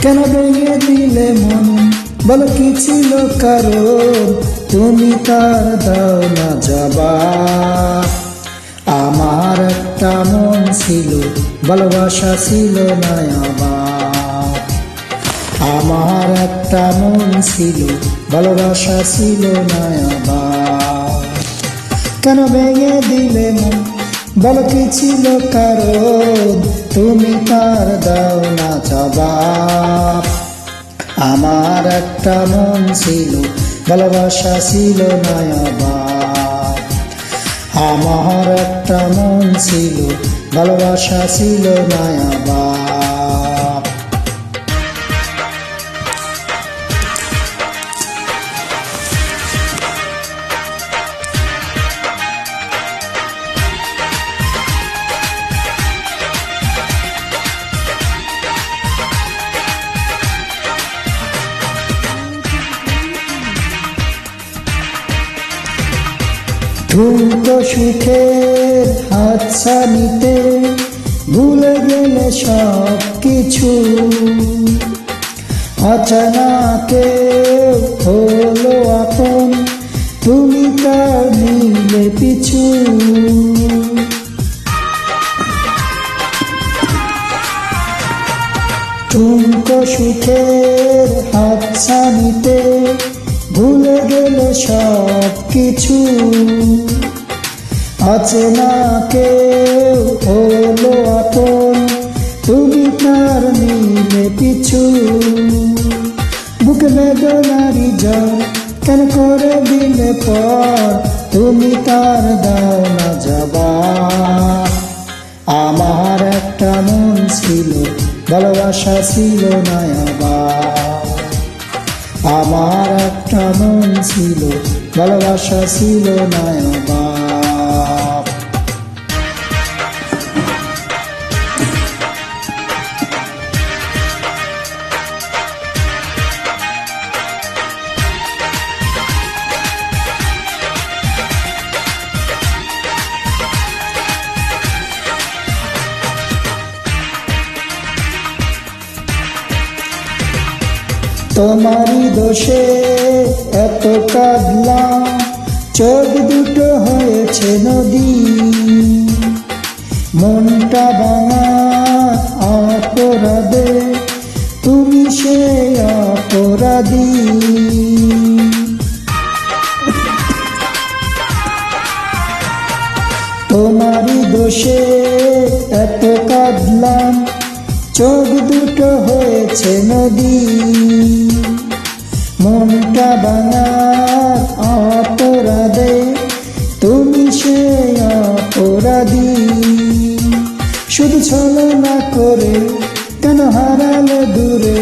কেন ভেঙে দিলে মন, বলো কি ছিল কারণ, তুমি তার দাও না জবাব। আমার একটা মন ছিল, ভালোবাসা ছিল না আবার। আমার একটা মন ছিল, ভালোবাসা ছিল না আবার। কেন ভেঙে দিলে মন, বলো কি ছিল কারণ, তুমি তার দাও না জবাব। আমার একটা মন ছিল, ভালোবাসা ছিল না আবার। আমার একটা মন ছিল, ভালোবাসা ছিল না আবার। ঠুনকো সুখের হাতছানিতে ভুলে গেলে সব কিছু। অচানাকে হলো আপন, তুমি তার নিলে পিছু। ঠুনকো সুখের হাতছানিতে ভুলে গেলে সব কিছু। অচেনাকে হলো আপন, তুমি তার নিলে পিছু। বুকে বেদনারি জ্বর কেন করে দিলে পর, তুমি তার দাও না জবাব। আমার একটা মন ছিল, ভালোবাসা ছিল না আবার। আমার একটা মন ছিল, ভালোবাসা ছিল না আবার। তোমারই দোষে এত কাঁদলাম, চোখ দুটো হয়েছে নদী। মনটা ভাঙা অপরাধে, তুমি সে অপরাধী। তোমারই দোষে এত কাঁদলাম, চোখ দুটো হয়েছে নদী। মনটা ভাঙা অপরাধে, তুমি সে অপরাধী। শুধু ছলনা করে কেন হারালে দূরে,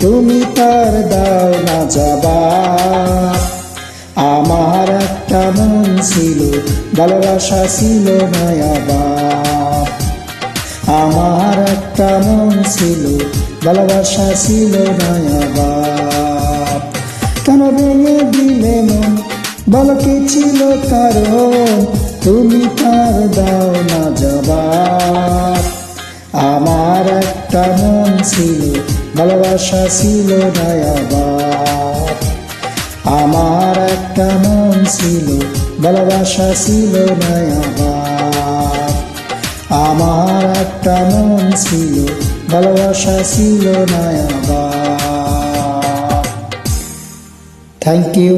তুমি তার দাও না জবাব। আমার একটা মন ছিল, ভালোবাসা ছিল না আবার। আমার একটা মন ছিল, ভালোবাসা ছিল না আবার। কেন ভেঙে দিলে মন, বলো কি ছিল কারণ, তুমি তার দাও না জবাব। আমার একটা মন ছিল, ভালোবাসা ছিল না আবার। আমার একটা মন ছিল, ভালোবাসা ছিল না আবার। আমার একটা মন ছিল, ভালোবাসা ছিল না আবার। Thank you.